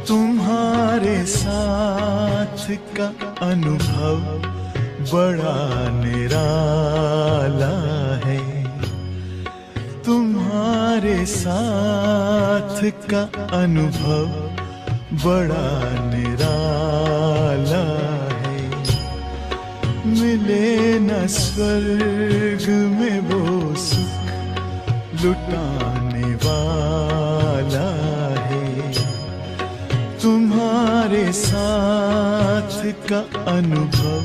तुम्हारे साथ का अनुभव बड़ा निराला है। तुम्हारे साथ का अनुभव बड़ा निराला है। मिले न स्वर्ग में वो सुख लुटाने वाला है। तुम्हारे साथ का अनुभव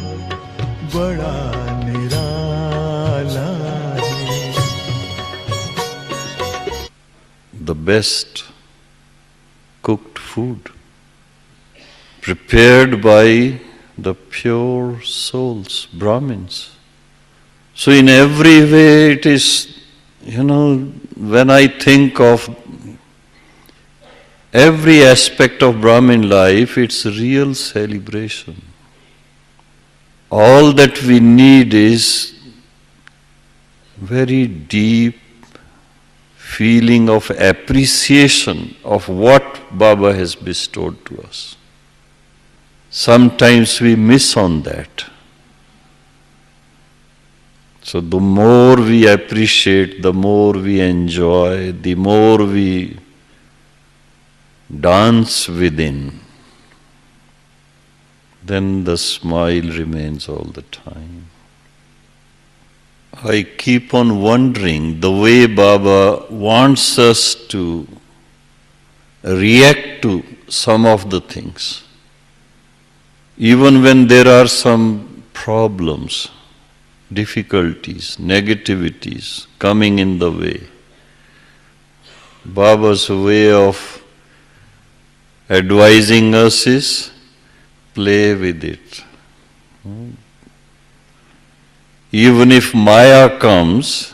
बड़ा निराला है। The best cooked food prepared by the pure souls, Brahmins. So in every way it is, when I think of every aspect of Brahmin life, it's a real celebration. All that we need is very deep feeling of appreciation of what Baba has bestowed to us. Sometimes we miss on that. So the more we appreciate, the more we enjoy, the more we dance within, then the smile remains all the time. I keep on wondering the way Baba wants us to react to some of the things. Even when there are some problems, difficulties, negativities coming in the way, Baba's way of advising us is play with it. Even if Maya comes,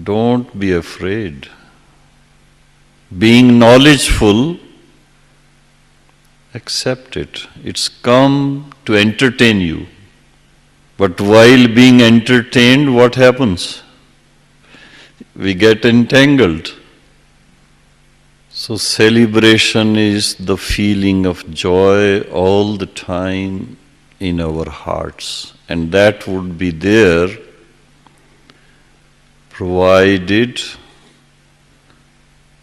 don't be afraid. Being knowledgeful, accept it. It's come to entertain you. But while being entertained, what happens? We get entangled. So celebration is the feeling of joy all the time in our hearts. And that would be there provided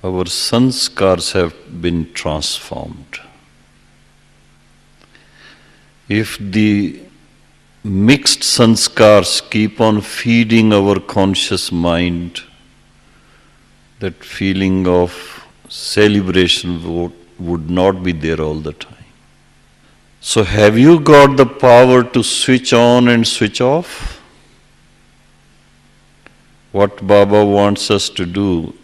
our sanskars have been transformed. If the mixed sanskars keep on feeding our conscious mind, that feeling of celebration would not be there all the time. So have you got the power to switch on and switch off? What Baba wants us to do,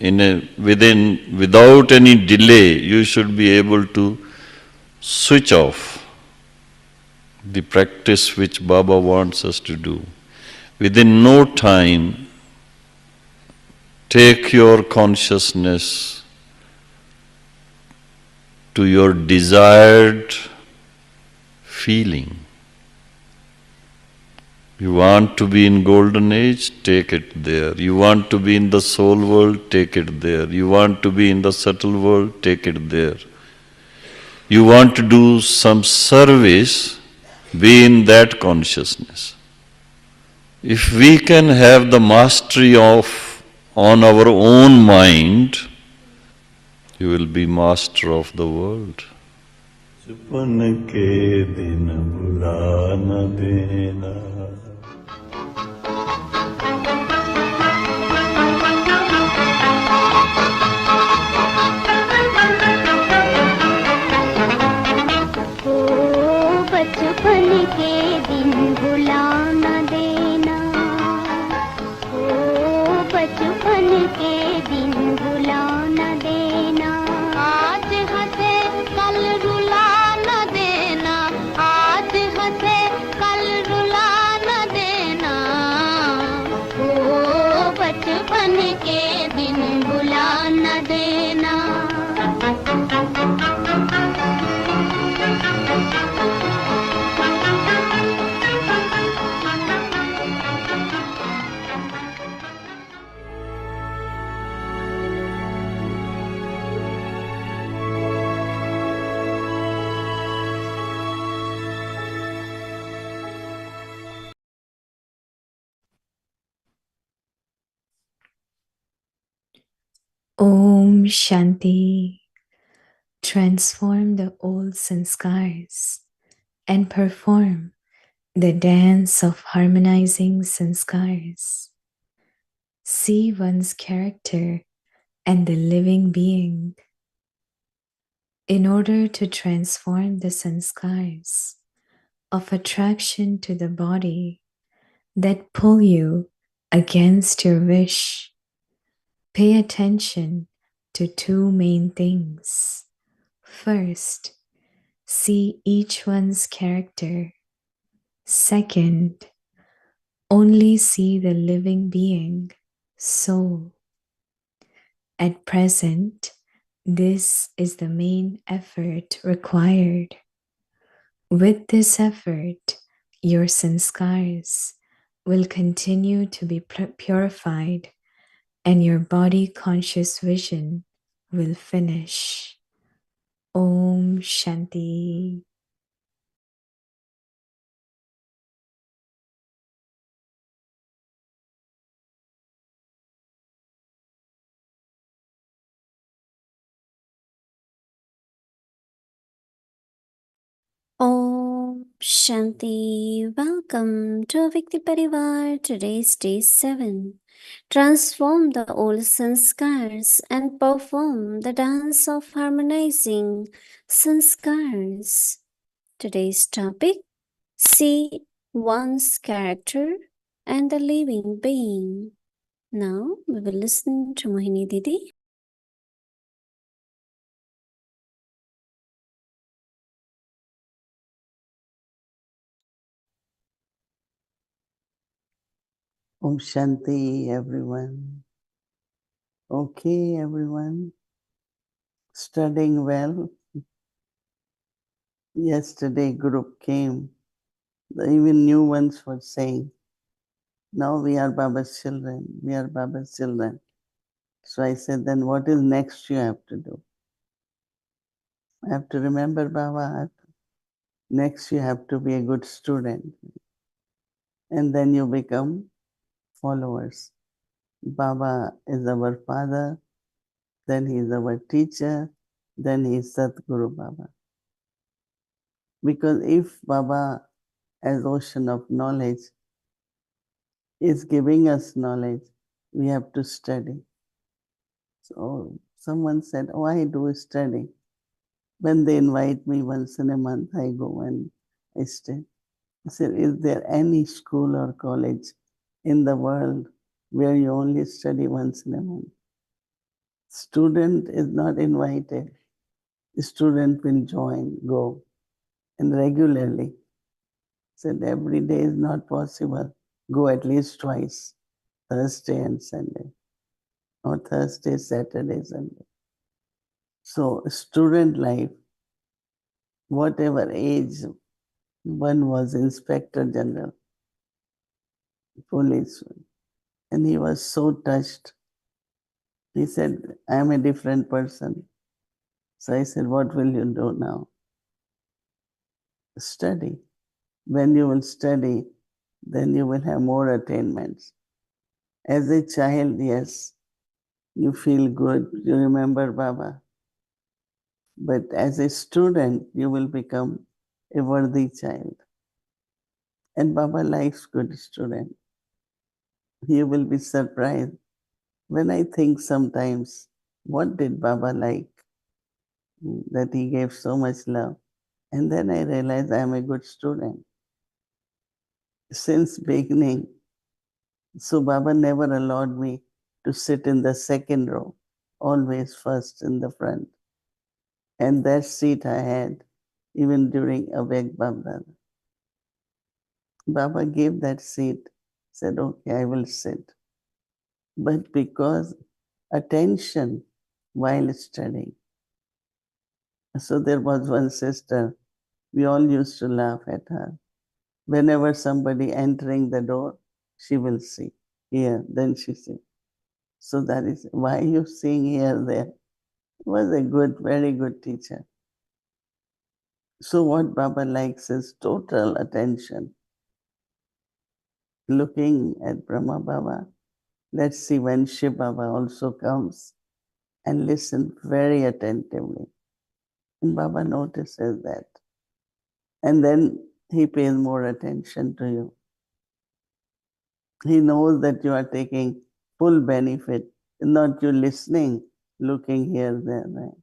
without any delay, you should be able to switch off the practice which Baba wants us to do. Within no time, take your consciousness to your desired feeling. You want to be in golden age, take it there. You want to be in the soul world, take it there. You want to be in the subtle world, take it there. You want to do some service, be in that consciousness. If we can have the mastery on our own mind, you will be master of the world. छुपन के दिन बुला न देना। बचपन के दिन भुला न देना, ओ बचपन के दिन भुला न देना। आज हंसे कल रुला न देना, आज हंसे कल रुला Om Shanti. Transform the old sanskars and perform the dance of harmonizing sanskars. See one's character and the living being. In order to transform the sanskars of attraction to the body that pull you against your wish, pay attention to two main things. First, see each one's character. Second, only see the living being, soul. At present, this is the main effort required. With this effort, your sanskars will continue to be purified and your body conscious vision will finish. Om Shanti. Om Shanti. Welcome to Vikti Parivar. Today's day 7. Transform the old sanskars and perform the dance of harmonizing sanskars. Today's topic: see one's character and the living being. Now we will listen to Mohini Didi. Om Shanti, everyone. Okay, everyone. Studying well. Yesterday, group came. Even new ones were saying, now we are Baba's children. We are Baba's children. So I said, then what is next you have to do? I have to remember Baba. Next, you have to be a good student. And then you become followers. Baba is our father. Then he is our teacher. Then he is Satguru Baba. Because if Baba, as ocean of knowledge, is giving us knowledge, we have to study. So someone said, oh, I do study. When they invite me once in a month, I go and I stay. I said, is there any school or college in the world where you only study once in a month? Student is not invited. The student will join, go, and regularly. Said every day is not possible. Go at least twice, Thursday and Sunday, or Thursday, Saturday, Sunday. So student life, whatever age, one was Inspector General, police, and he was so touched. He said, I am a different person. So I said, what will you do now? Study. When you will study, then you will have more attainments. As a child, yes, you feel good, you remember Baba. But as a student, you will become a worthy child. And Baba likes good student. You will be surprised. When I think sometimes, what did Baba like? That he gave so much love. And then I realized I am a good student. Since beginning, so Baba never allowed me to sit in the second row, always first in the front. And that seat I had even during Avek Babdada. Baba gave that seat, said, okay, I will sit. But because attention while studying. So there was one sister, we all used to laugh at her. Whenever somebody entering the door, she will see here, then she see. So that is why you seeing here, there. Was a good, very good teacher. So what Baba likes is total attention. Looking at Brahma Baba. Let's see when Shiv Baba also comes. and listen very attentively. And Baba notices that. And then he pays more attention to you. He knows that you are taking full benefit, not you listening, looking here, there, right?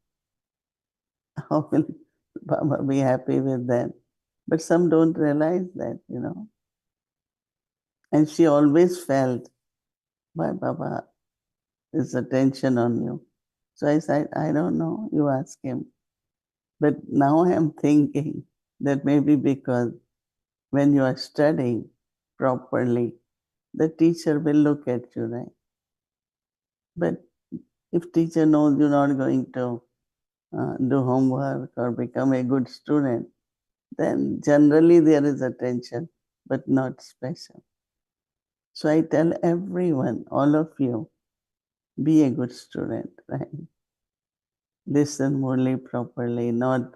How will Baba be happy with that? But some don't realize that, And she always felt, why Baba is attention on you. So I said, I don't know, you ask him. But now I'm thinking that maybe because when you are studying properly, the teacher will look at you, right? But if teacher knows you're not going to do homework or become a good student, then generally there is attention, but not special. So I tell everyone, all of you, be a good student, right? Listen morely properly, not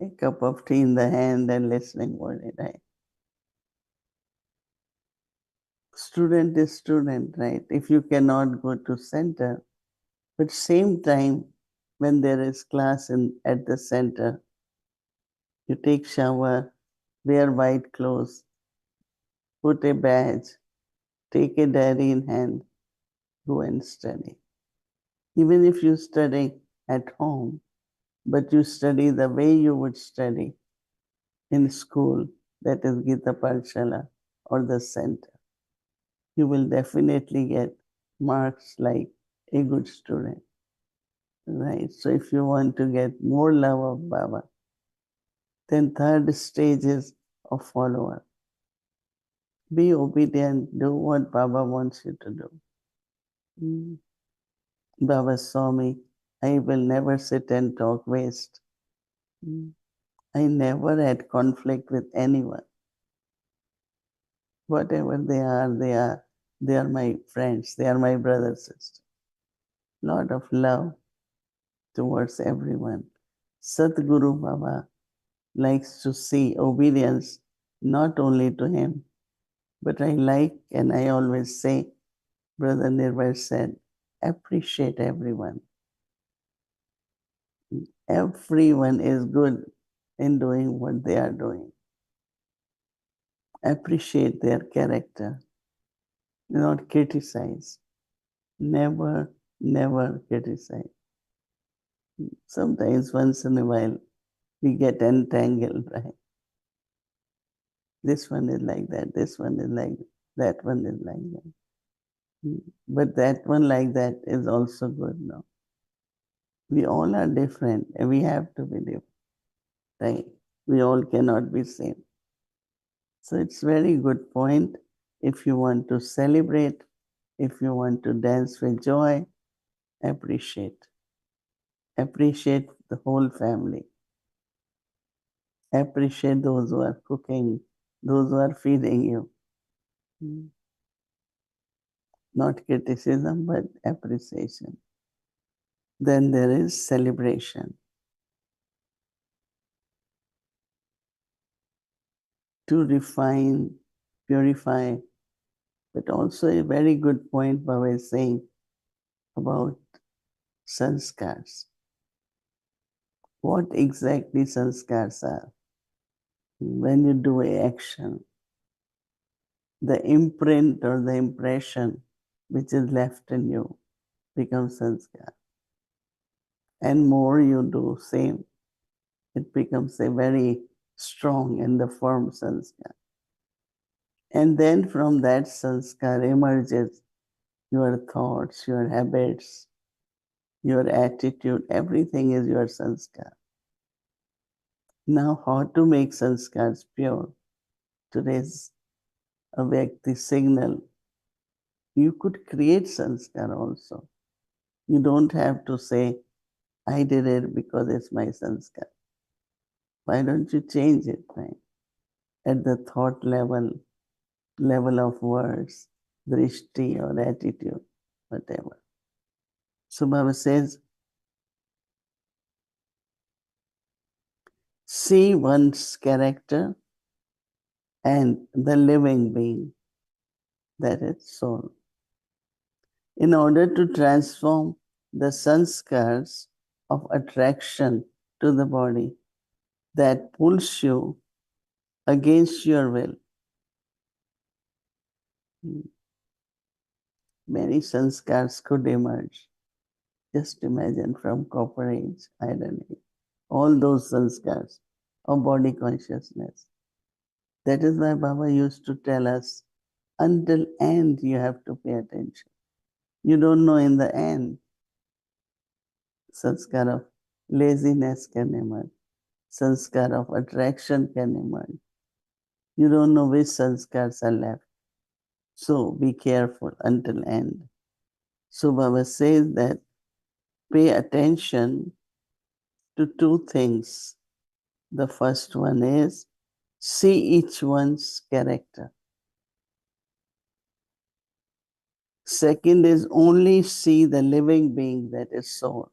a cup of tea in the hand and listening morely, right? Student is student, right? If you cannot go to center, but same time when there is class at the center, you take shower, wear white clothes, put a badge, take a diary in hand, go and study. Even if you study at home, but you study the way you would study in school, that is Gita Parshala or the center, you will definitely get marks like a good student, right? So if you want to get more love of Baba, then third stage is a follower. Be obedient, do what Baba wants you to do. Baba saw me, I will never sit and talk waste. I never had conflict with anyone. Whatever they are my friends, they are my brothers, sisters. Lot of love towards everyone. Sadguru Baba likes to see obedience not only to him, but I like, and I always say, Brother Nirvai said, appreciate everyone. Everyone is good in doing what they are doing. Appreciate their character. Do not criticize. Never, never criticize. Sometimes once in a while we get entangled, right? This one is like that, this one is like that one is like that. But that one like that is also good now. We all are different and we have to be different, right? We all cannot be same. So it's very good point. If you want to celebrate, if you want to dance with joy, appreciate. Appreciate the whole family. Appreciate those who are cooking, those who are feeding you. Not criticism, but appreciation. Then there is celebration. To refine, purify, but also a very good point Baba is saying about sanskars. What exactly sanskars are? When you do an action, the imprint or the impression which is left in you becomes sanskar. And more you do same, it becomes a very strong and the firm sanskar. And then from that sanskar emerges your thoughts, your habits, your attitude, everything is your sanskar. Now, how to make sanskars pure? Today's Avyakti signal. You could create sanskar also. You don't have to say, I did it because it's my sanskar. Why don't you change it, right? At the thought level of words, drishti or attitude, whatever. So Baba says, see one's character and the living being, that is soul. In order to transform the sanskars of attraction to the body that pulls you against your will. Many sanskars could emerge. Just imagine from copper age, iron age, all those sanskars of body consciousness. That is why Baba used to tell us, until end you have to pay attention. You don't know in the end, sanskar of laziness can emerge. Sanskar of attraction can emerge. You don't know which sanskars are left. So be careful until end. So Baba says that pay attention to two things. The first one is see each one's character. Second is only see the living being, that is soul.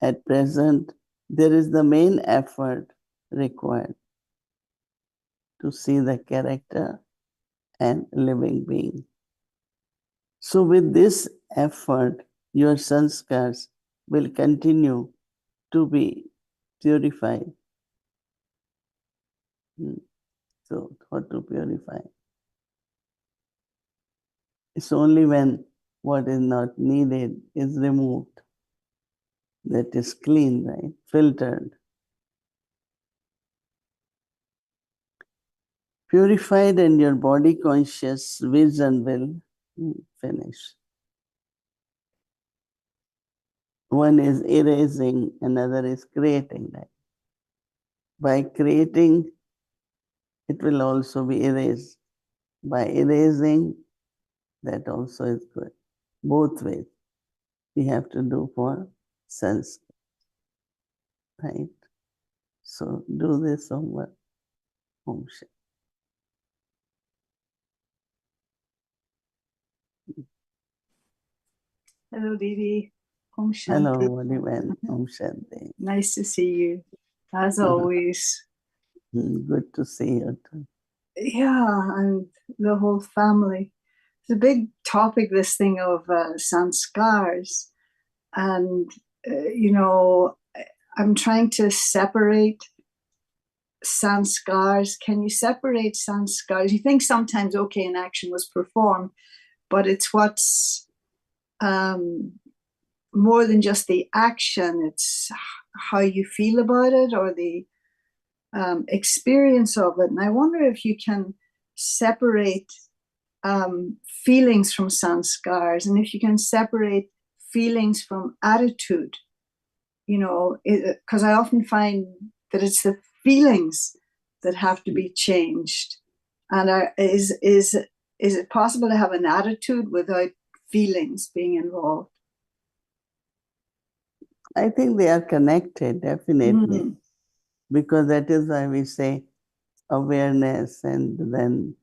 At present, there is the main effort required to see the character and living being. So with this effort, your sanskars will continue to be purified. So how to purify? It's only when what is not needed is removed that is clean, right? Filtered. Purified, and your body conscious vision will finish. One is erasing, another is creating, right? By creating, it will also be erased. By erasing, that also is good. Both ways we have to do for sense, right? So do this homework. Om Shanti. Hello, Didi. Om Shanti. Hello, Vadiven. Om Shanti. Nice to see you, as always. Good to see you too. Yeah, and the whole family. It's a big topic, this thing of sanskars. And, I'm trying to separate sanskars. Can you separate sanskars? You think sometimes, okay, an action was performed, but it's what's more than just the action. It's how you feel about it, or the experience of it. And I wonder if you can separate feelings from sanskars, and if you can separate feelings from attitude, because I often find that it's the feelings that have to be changed. And is it possible to have an attitude without feelings being involved? I think they are connected, definitely. Because that is why we say awareness, and then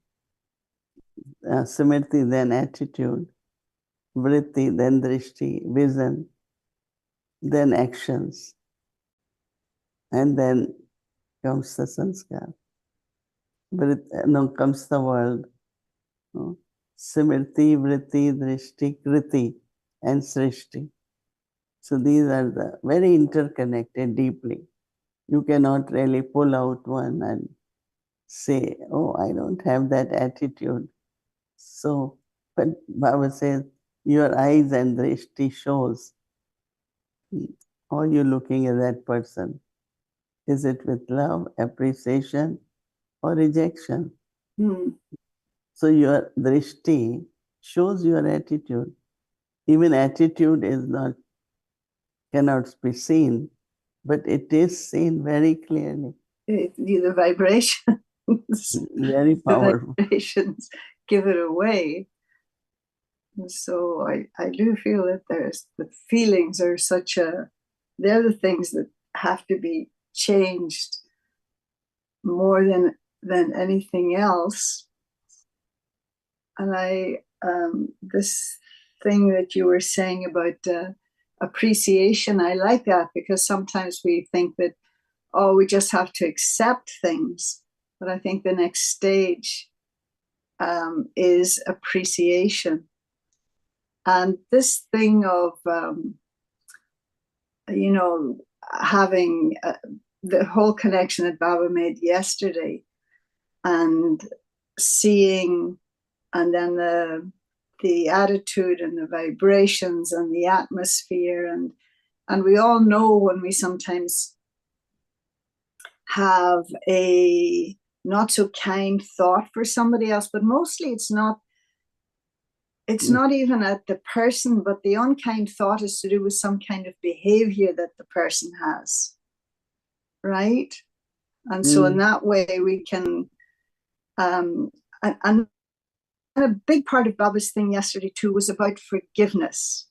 smriti, then attitude, vritti, then drishti, vision, then actions, and then comes the sanskar. Comes the world. Smriti, vritti, drishti, kriti, and srishti. So these are the very interconnected deeply. You cannot really pull out one and say, oh, I don't have that attitude. So, but Baba says, your eyes and drishti shows how you're looking at that person. Is it with love, appreciation, or rejection? So your drishti shows your attitude. Even attitude cannot be seen, but it is seen very clearly. The vibrations. Very powerful. The vibrations give it away. And so I do feel that the feelings are they're the things that have to be changed more than anything else. And this thing that you were saying about appreciation, I like that, because sometimes we think that, oh, we just have to accept things. But I think the next stage is appreciation. And this thing of you know, having the whole connection that Baba made yesterday, and seeing, and then the attitude and the vibrations and the atmosphere, and we all know when we sometimes have a not so kind thought for somebody else, but mostly it's not even at the person, but the unkind thought is to do with some kind of behavior that the person has, right? And so in that way we can and a big part of Baba's thing yesterday too was about forgiveness.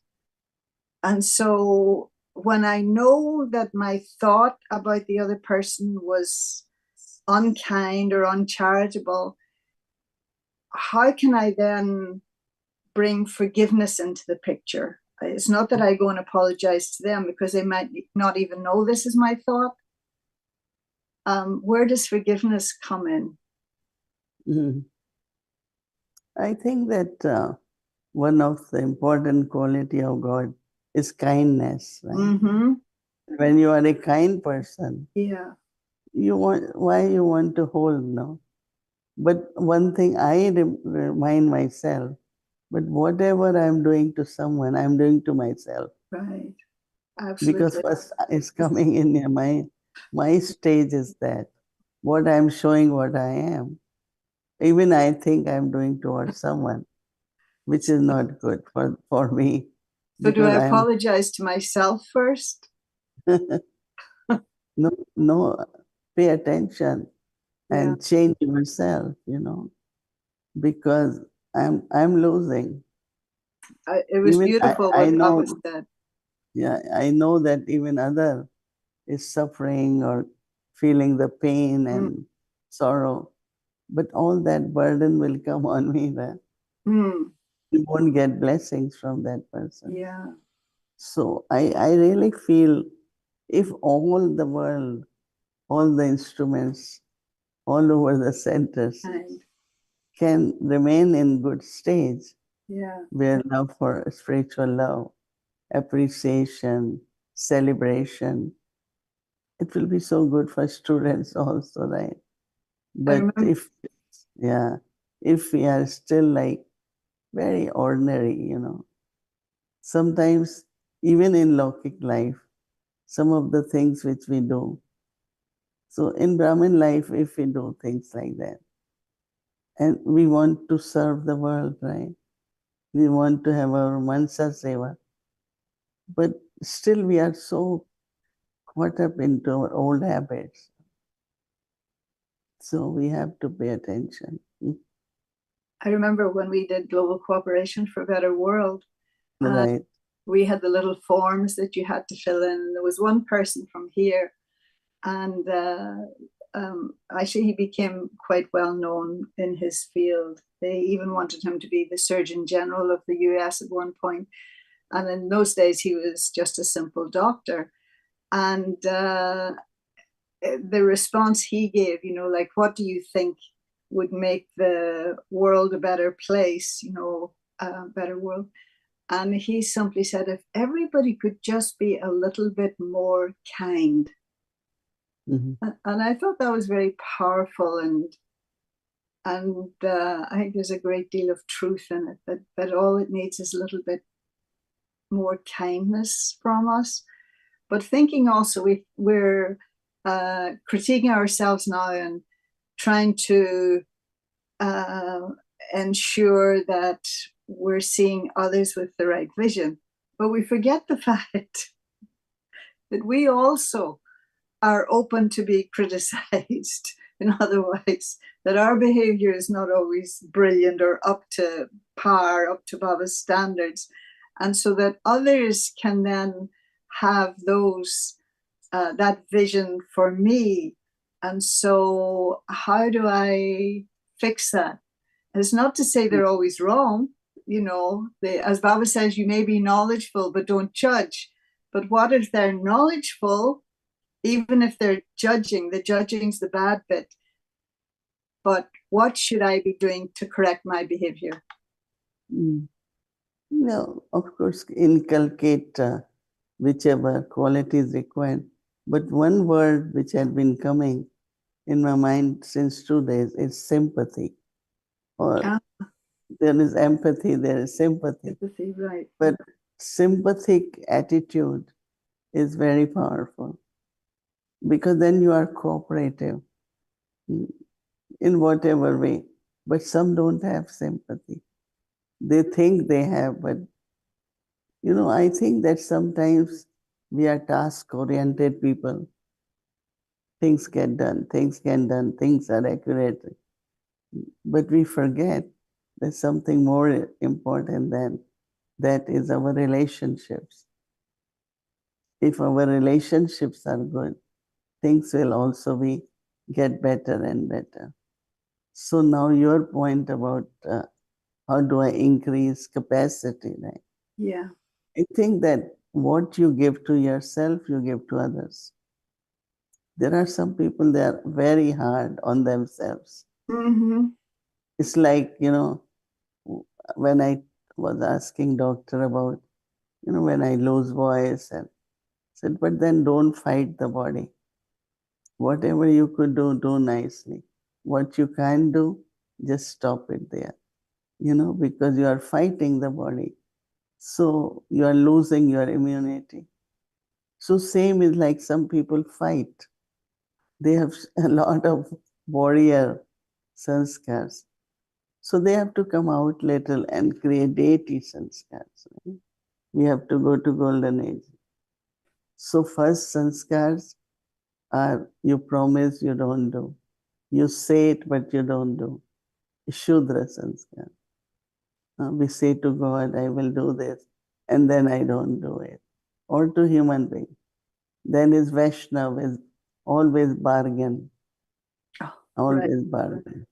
And so when I know that my thought about the other person was unkind or uncharitable, how can I then bring forgiveness into the picture? It's not that I go and apologize to them, because they might not even know this is my thought. Where does forgiveness come in? I think that one of the important quality of God is kindness, right? When you are a kind person, Yeah, why you want to hold, no? But one thing I remind myself, but whatever I'm doing to someone, I'm doing to myself. right. Absolutely. Because first it's coming in your mind. My stage is that what I'm showing, what I am. Even I think I'm doing towards someone, which is not good for me. So do I apologize to myself first? No, pay attention and change yourself, because I'm losing. It was beautiful what Baba said. Yeah, I know that even other is suffering or feeling the pain and sorrow, but all that burden will come on me that you won't get blessings from that person. Yeah. So I really feel if all the world, all the instruments, all over the centers can remain in good stage, where love for spiritual love, appreciation, celebration, it will be so good for students also, right? But if we are still like very ordinary, sometimes even in Lokik life, some of the things which we do. So in Brahmin life, if we do things like that, and we want to serve the world, right? We want to have our Mansa Seva, but still we are so caught up into our old habits. So we have to pay attention. I remember when we did Global Cooperation for a Better World, Right. We had the little forms that you had to fill in. And there was one person from here, and actually he became quite well known in his field. They even wanted him to be the Surgeon General of the US at one point. And in those days, he was just a simple doctor. And the response he gave, like, what do you think would make the world a better place, a better world? And he simply said, if everybody could just be a little bit more kind. And I thought that was very powerful, and I think there's a great deal of truth in it, that all it needs is a little bit more kindness from us. But thinking also we're critiquing ourselves now and trying to ensure that we're seeing others with the right vision. But we forget the fact that we also are open to be criticized. In other words, that our behavior is not always brilliant or up to par, up to Baba's standards. And so that others can then have that vision for me. And so how do I fix that? And it's not to say they're always wrong. As Baba says, you may be knowledgeful, but don't judge. But what if they're knowledgeful, even if they're judging? The judging's the bad bit. But what should I be doing to correct my behavior? No, of course, inculcate whichever quality is required. But one word which had been coming in my mind since 2 days is sympathy. Or there is empathy, there is sympathy. Empathy, right. But sympathetic attitude is very powerful, because then you are cooperative in whatever way. But some don't have sympathy. They think they have, but I think that sometimes we are task-oriented people. Things get done, things get done, things are accurate. But we forget there's something more important than that is our relationships. If our relationships are good, things will also get better and better. So now your point about how do I increase capacity, right? Yeah. I think that what you give to yourself, you give to others. There are some people, they are very hard on themselves. Mm-hmm. It's like, when I was asking doctor about, when I lose voice, and said, but then don't fight the body. Whatever you could do, do nicely. What you can't do, just stop it there. Because you are fighting the body. So you are losing your immunity. So same is like some people fight. They have a lot of warrior sanskars. So they have to come out little and create deity sanskars. Right? We have to go to golden age. So first sanskars are you promise, you don't do. You say it, but you don't do. Shudra sanskar. We say to God, I will do this, and then I don't do it. Or to human being. Then is Vaishnav, is always bargain. Always bargain.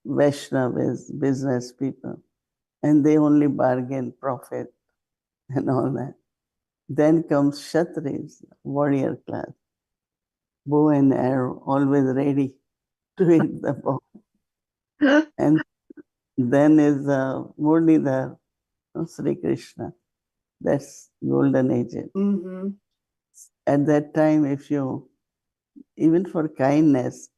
Vaishnav is business people. And they only bargain profit and all that. Then comes Kshatris, warrior class. Bow and arrow, always ready to hit the bow. And then is Murlidhar, Sri Krishna. That's golden age. Mm-hmm. At that time, even for kindness,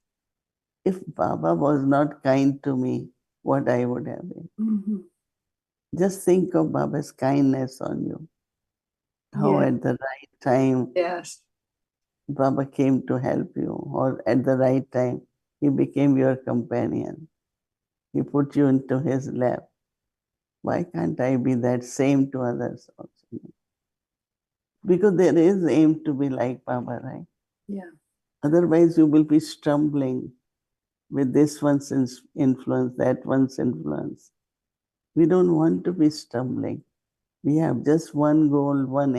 if Baba was not kind to me, what I would have been. Mm-hmm. Just think of Baba's kindness on you. How at the right time, yes, Baba came to help you, or at the right time, he became your companion. He put you into his lap. Why can't I be that same to others also? Because there is aim to be like Baba, right? Yeah. Otherwise, you will be stumbling with this one's influence, that one's influence. We don't want to be stumbling. We have just one goal, one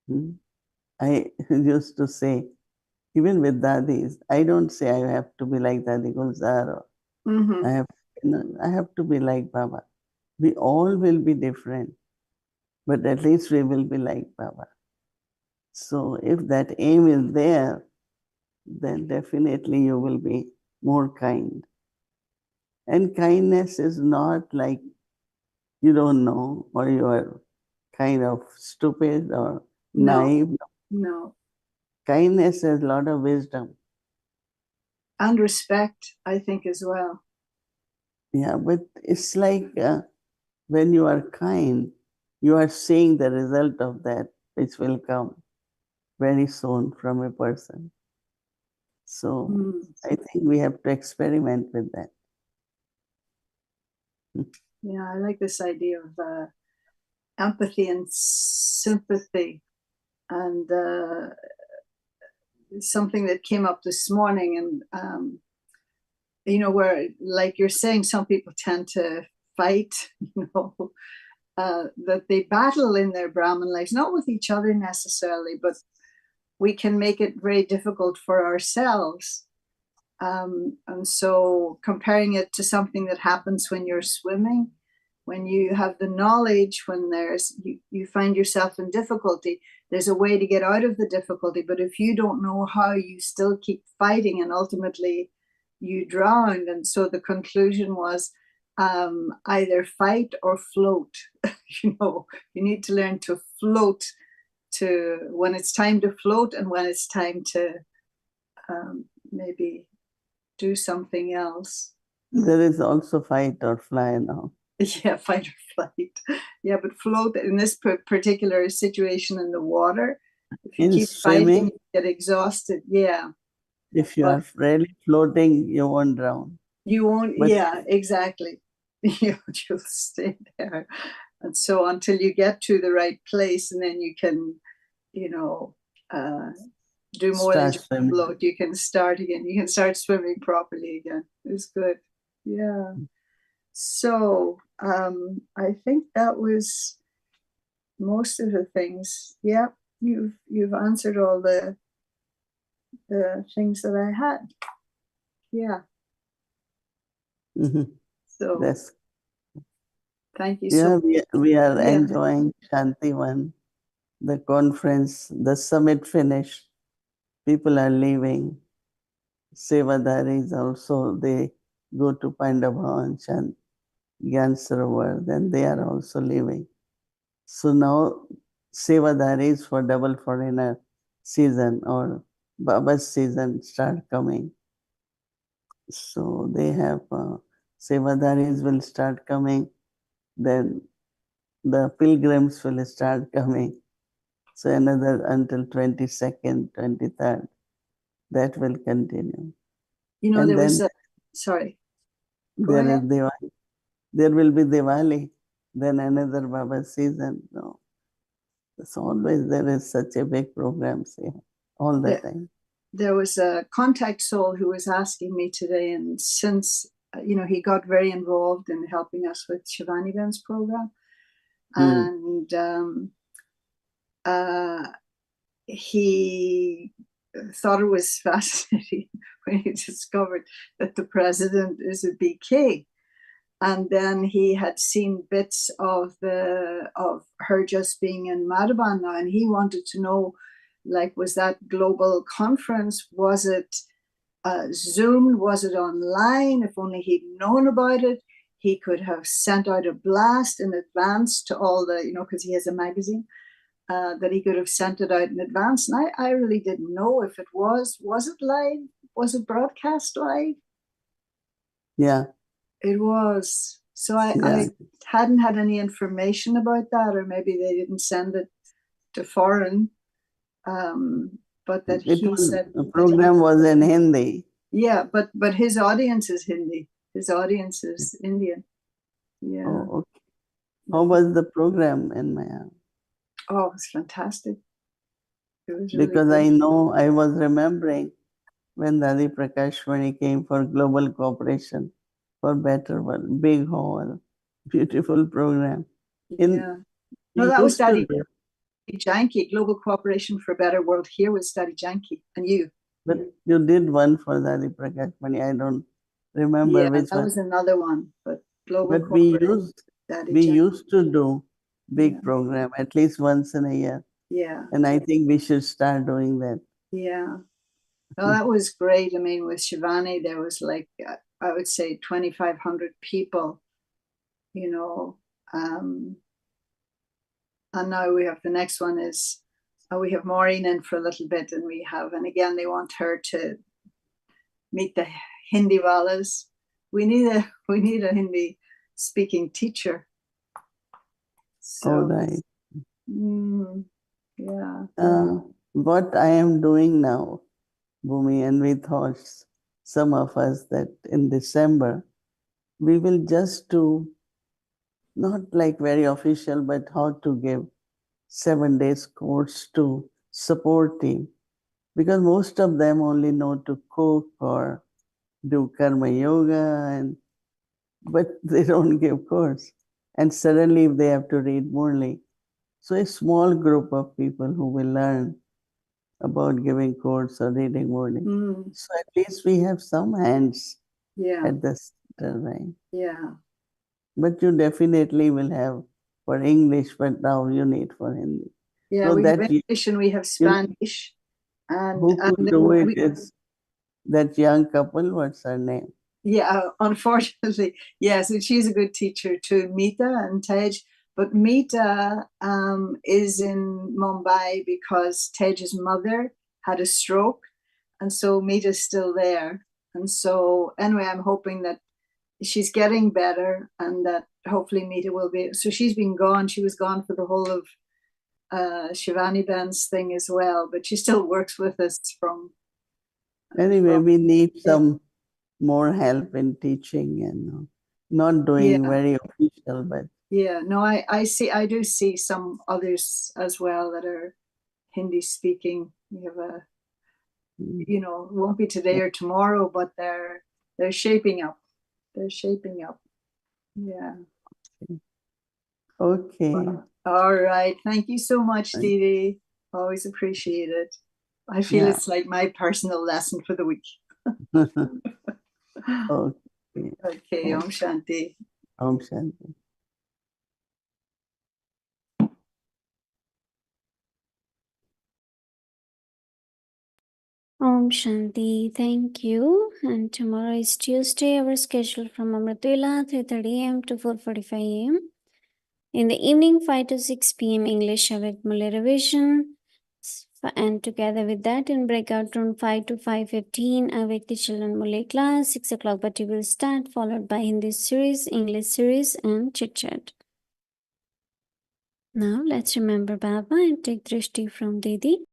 aim. I used to say, even with dadis, I don't say I have to be like Dadi Gulzar, or Mm-hmm. I have to be like Baba. We all will be different, but at least we will be like Baba. So if that aim is there, then definitely you will be more kind. And kindness is not like you don't know, or you are kind of stupid or naive. No. Kindness has a lot of wisdom. And respect, I think, as well. Yeah, but it's like when you are kind, you are seeing the result of that, which will come very soon from a person. So I think we have to experiment with that. Yeah, I like this idea of empathy and sympathy. And something that came up this morning, and where, like you're saying, some people tend to fight, that they battle in their Brahmin lives, not with each other necessarily, but we can make it very difficult for ourselves. And so comparing it to something that happens when you're swimming, when you have the knowledge, when you find yourself in difficulty, there's a way to get out of the difficulty. But if you don't know how, you still keep fighting, and ultimately you drown. And so the conclusion was either fight or float. You need to learn to float when it's time to float and when it's time to maybe do something else. There is also fight or fly now. Yeah, fight or flight. Yeah, but float in this particular situation in the water, if you In keep swimming, fighting, you get exhausted. Yeah. if you are really floating, you won't drown. You won't, But yeah, exactly. You'll stay there. And so until you get to the right place, and then you can, do more than start just swimming. float. You can start again. You can start swimming properly again. It's good. Yeah. So I think that was most of the things. Yeah, you've answered all the things that I had. Yeah. Mm-hmm. So Yes. thank you Yeah, so much. we are Yeah. enjoying Shantivan, the conference, the summit finished. People are leaving. Sevadaris also, they go to Pandavavanch and Gyan Sarovar, then they are also leaving. So now Sevadaris for double foreigner season or Baba's season start coming. So they have Sevadaris will start coming, then the pilgrims will start coming. So another until 22nd, 23rd, that will continue. And There then was sorry. Go there is ahead. Diwali. There will be Diwali, then another Baba season. No, it's always there is such a big program here all the time. There was a contact soul who was asking me today, and since he got very involved in helping us with Shivani Ben's program, and he thought it was fascinating when he discovered that the president is a BK. And then he had seen bits of her just being in Madhavan now, and he wanted to know, like, was that global conference? Was it Zoom? Was it online? If only he'd known about it, he could have sent out a blast in advance to all the, because he has a magazine, that he could have sent it out in advance. And I really didn't know if it was it live? Was it broadcast live? Yeah. It was. So I hadn't had any information about that, or maybe they didn't send it to foreign. But that said the program was in Hindi. Yeah, but his audience is Hindi. His audience is Indian. Yeah. Oh, okay. How was the program in Maya? Oh, it was fantastic. It was really Because good. I know I was remembering when Dadi Prakashmani came for Global Cooperation for Better World, big hall, beautiful program. Yeah. No, that was Daddy Janki, Global Cooperation for a Better World. Here was Daddy Janki and you. But you did one for Dadi Prakashmani. I don't remember which one. That was another one. But Global But we Cooperation. used to do big program at least once in a year. Yeah. And I think we should start doing that. Yeah. No, that was great. I mean, with Shivani, there was like, I would say 2,500 people, and now we have the next one is, we have Maureen in for a little bit, and again, they want her to meet the Hindi walas. We need a Hindi speaking teacher. So, all right. Yeah. What I am doing now, Bhumi, and we thought, some of us, that in December, we will just do, not like very official, but how to give 7 days course to support team. Because most of them only know to cook or do karma yoga, but they don't give course. And suddenly if they have to read Murli. So a small group of people who will learn about giving course or reading Murli. So at least we have some hands at the center, right? Yeah. But you definitely will have for English, but now you need for Hindi. Yeah, so we that have English and we have Spanish. And who could do it? It's that young couple. What's her name? Yeah, unfortunately, yes. And she's a good teacher too, Mita and Tej. But Mita is in Mumbai because Tej's mother had a stroke, and so Mita's still there. And so anyway, I'm hoping that she's getting better and that hopefully Mita will be. So she's been gone. She was gone for the whole of Shivani Ben's thing as well, but she still works with us from. Anyway, we need some more help in teaching and not doing very official, but yeah, no, I do see some others as well that are Hindi speaking. We have a, you know, it won't be today or tomorrow, but they're shaping up. They're shaping up. Yeah. okay. All right. Thank you so much, Didi. Always appreciate it. I feel it's like my personal lesson for the week. Okay. Okay, Om Shanti. Om Shanti. Om Shanti, thank you. And tomorrow is Tuesday, our schedule from Amritula, 3:30 a.m. to 4:45 a.m. In the evening, 5 to 6 p.m. English avec Malay revision. And together with that, in breakout room 5 to 5:15 avec the children Malay class. 6 o'clock party will start, followed by Hindi series, English series, and chit chat. Now let's remember Baba and take drishti from Didi.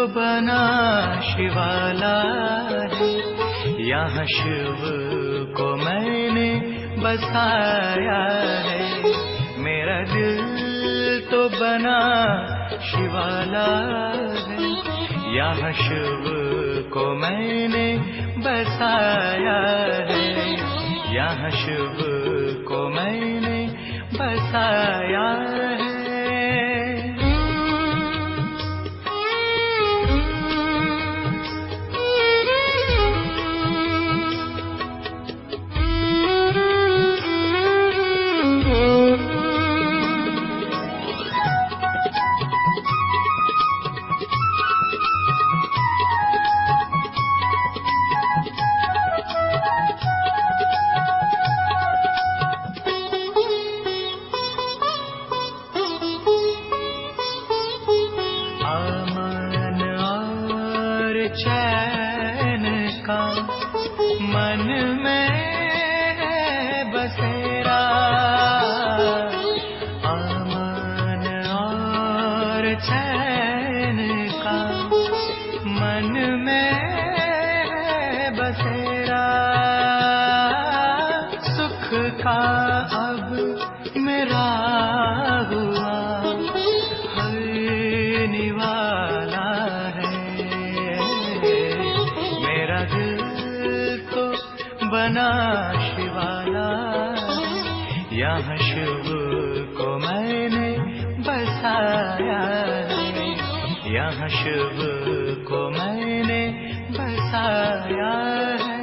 बना शिवाला है, यहाँ शिव को मैंने बसाया है। मेरा दिल तो बना शिवाला है, यहाँ शिव को मैंने बसाया है। यहाँ शिव को मैंने बसाया है। चैन का मन में बसेरा, अमन और चैन का मन में बसेरा। सुख का अब मेरा हुआ हर निवाला है। बना शिवाला, यहाँ शिव को मैंने बसाया है। यहाँ शिव को मैंने बसाया है।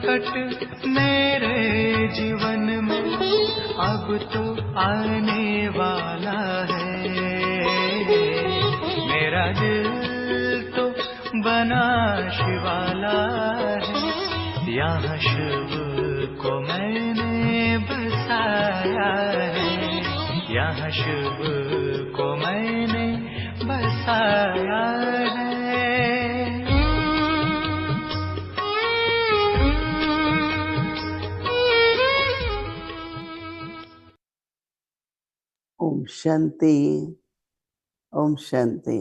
संकट मेरे जीवन में अब तो आने वाला है। मेरा दिल तो बना शिवाला है, यहाँ शिव को मैंने बसाया है, यहाँ शिव को मैंने बसाया है। Om Shanti, Om Shanti.